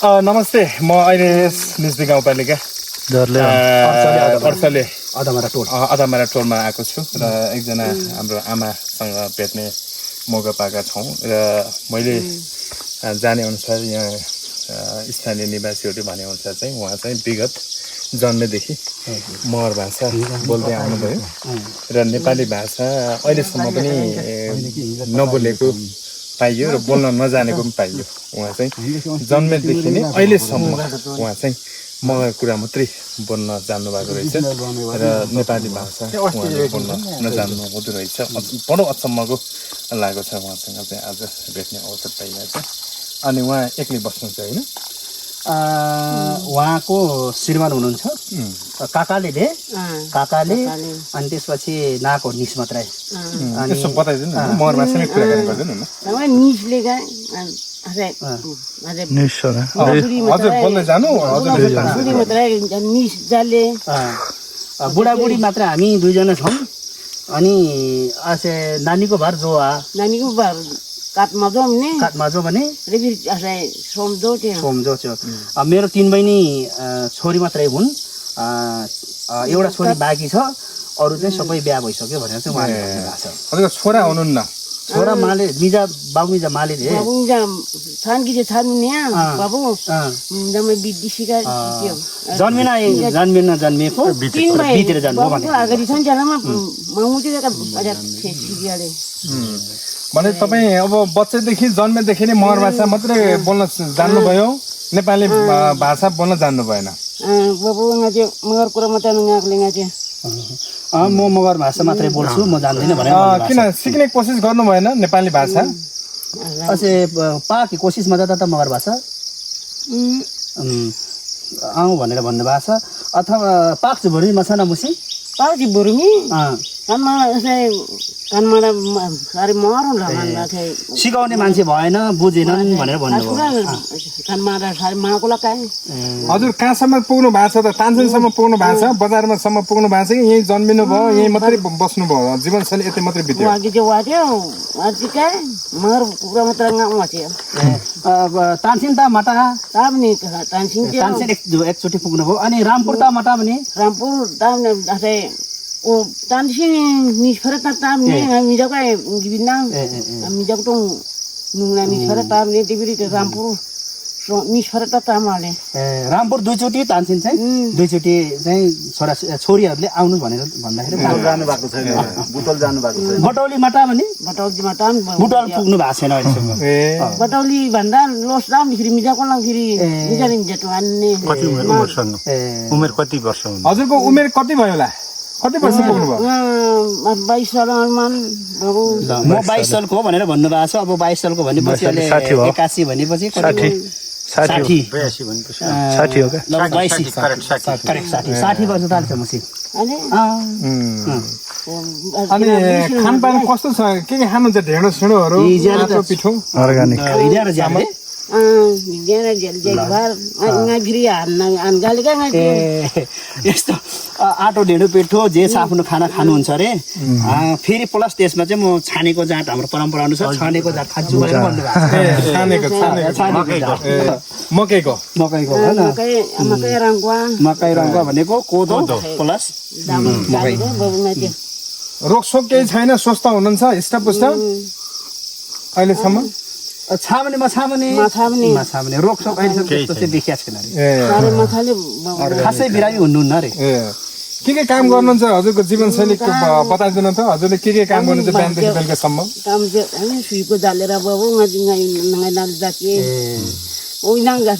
नमस्ते म अहिले निजबी गाउँपालिका अर्सले अदामारा टोलमा आएको छु र एकजना हाम्रो आमासँग भेट्ने मौका पाएका छौँ र मैले जाने अनुसार यहाँ स्थानीय निवासीहरू भने अनुसार चाहिँ उहाँ चाहिँ विगत जन्मेदेखि मगर भाषा बोल्दै आउनुभयो र नेपाली भाषा अहिलेसम्म पनि नबोलेको पाइयो र बोल्न नजानेको पनि पाइयो। उहाँ चाहिँ जन्मेदेखि नै अहिलेसम्म उहाँ चाहिँ मगर कुरा मात्रै बोल्न जान्नु भएको रहेछ र नेपाली भाषा उहाँले बोल्न नजान्नु हुँदो रहेछ। बडो अचम्मको लागेको छ उहाँसँग चाहिँ आज भेट्ने अवसर पाइरहेछ। अनि उहाँ एक्लै बस्नुहुन्छ होइन? उहाँको श्रीमान हुनुहुन्छ, काकाले अनि त्यसपछि नाको निस मात्रै। अनि यसो बताइदिनु न, मगर भाषामै कुराकानी गर्दैन न। निसले हजुर बोल्दै जानु, बुढाबुढी मात्र हामी दुईजना छौँ। अनि नानीको भार जो नानीको भार काठमाडौँ भने सोमजो थियो। मेरो 3 बहिनी छोरी मात्रै हुन्, एउटा छोरी बाँकी छ, अरू चाहिँ सबै बिहा भइसक्यो भनेर चाहिँ उहाँले भन्नुभएको छ। हजुर छोरा हुनुहुन्न? छोरा माले बाबु मिजा माले रे जन्मेको बितेर भने तपाईँ अब बच्चैदेखि जन्मेदेखि नै मगर भाषा मात्रै बोल्न जान्नुभयो, नेपाली भाषा बोल्न जान्नु भएन? म मगर भाषा मात्रै बोल्छु, म जान्दिनँ भने। किन सिक्ने कोसिस गर्नु भएन नेपाली भाषा? पाके कोसिसमा जाँदा त मगर भाषा आउँ भनेर भन्नुभएको छ। अथवा पाक्छु भुरुमीमा छ न मुसी? पाक्छु भुरुमी सिकाउने मान्छे भएन, बुझेनन् भनेर भन्नुभयो। हजुर कहाँसम्म पुग्नु भएको छ त? तानसेनसम्म पुग्नु भएको छ? बजारमा सम्म पुग्नु भएको छ कि यहीँ जन्मिनु भयो, यहीँ मात्रै बस्नु भयो, जीवनशैली यतै मात्रै बित्यो? तानसेन माटा एकचोटि पुग्नुभयो। अनि रामपुर ता माटा भने रामपुर दुईचोटि, तानसेन चाहिँ दुईचोटि चाहिँ छोरीहरूले आउनु भनेर भन्दाखेरि जानु भएको छैन, बुटोल जानु भएको छैन। बटौली माटा भने बुटोल पुग्नु भएको छैन अहिलेसम्म। बटौली भन्दा लोस रामखेरि मिजाको लाउँखेरि उमेर कति वर्ष हुन्छ? हजुरको उमेर कति भयो होला? कति वर्ष पुग्नुभयो? 22 साल अनुमान। म 22 सालको हो भनेर भन्नुभएको छ। अब 22 सालको भनेपछि 81 भनेपछि 60 हो क्या? 60 वर्ष ताल्छ मुसी। अनि खानपान कस्तो छ? के खानुहुन्छ? ढेँडो सेँडोहरू, पिठो, अर्गानिक यस्तो आटो ढेँडो पिठो जे छ आफ्नो खाना खानुहुन्छ अरे। फेरि प्लस त्यसमा चाहिँ म छानेको जाँट, हाम्रो परम्परा अनुसार छानेको जाँट खान्छु भनेर भन्नुभएको। मकैको मकै रङ्गुवा भनेको कोदो प्लस मकै। रोगसोग केही छैन? स्वस्थ हुनुहुन्छ हृष्टपुष्ट अहिलेसम्म? छामने रोगसोग अहिलेसम्म त्यस्तो चाहिँ देखिया छैन अरे। खासै बिरामी हुनुहुन्न अरे। के काम गर्नुहुन्छ? हजुरको जीवनशैली बताइदिनु त। हजुरले के काम गर्नुहुन्छ बिहानदेखि बेलुकासम्म? सुईको झालेर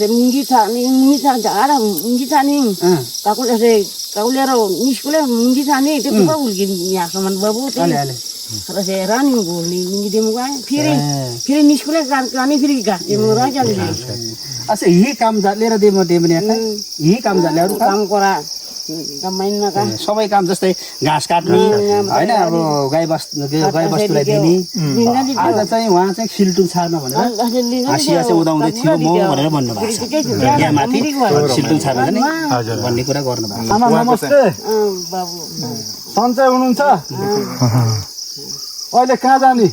मुङ्गी छाने काउलेर निस्कुले मुङ्गी छाने त्यो यहाँसम्म बाबु रानी घोर्ने मुङ्गी दिनु गएँ। फेरि निस्कुले काने फेरि घाँस दिनु रह्यो। अच्छा यही काम लिएर यही काम अरू काम करा सबै काम जस्तै घाँस काट्ने होइन, अब गाई बस्तुलाई दिने। आज चाहिँ उहाँ चाहिँ सिल्टुङ छार्न भनेर हाँसिया चाहिँ उदाउँदै थियो म भनेर भन्नुभएको छ। यहाँमाथि सिल्टुङ छार्न भन्ने कुरा गर्नुभएको छ। नमस्ते सन्चै हुनुहुन्छ? अहिले कहाँ जाने?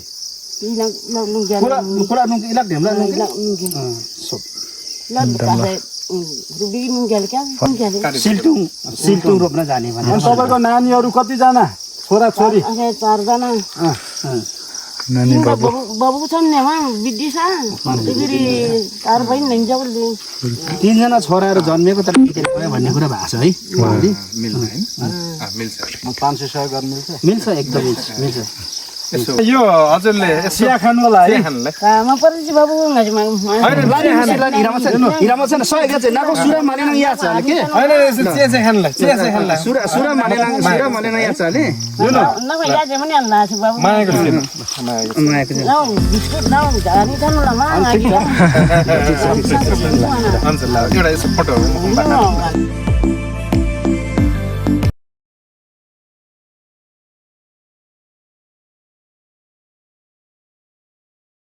सिल्टुङ रोप्न जाने भने तपाईँको नानीहरू कतिजना छोराछोरी 4जना बाबु छन् नि विदिशा फेरि 4 बहिनी हिँड्छ उसले 3जना छोराहरू जन्मेको तर बितेर गयो भन्ने कुरा भएको छ है $500 गर्नु मिल्छ एकदम मिल्छ यो हजुरले चिया खानुको लागि काममा परेपछि बाबु हिरामा छैन सहेको चाहिँ नाको सुरा मानेन यहाँ छ अरे के सुरा मानेन यहाँ छ अरे नभइहाल्छ पनि हाल्दा छ बाबु मायाको छैन बिस्कुट लाउ झानी खानु ल हुन्छ ल एउटा यसो फोटो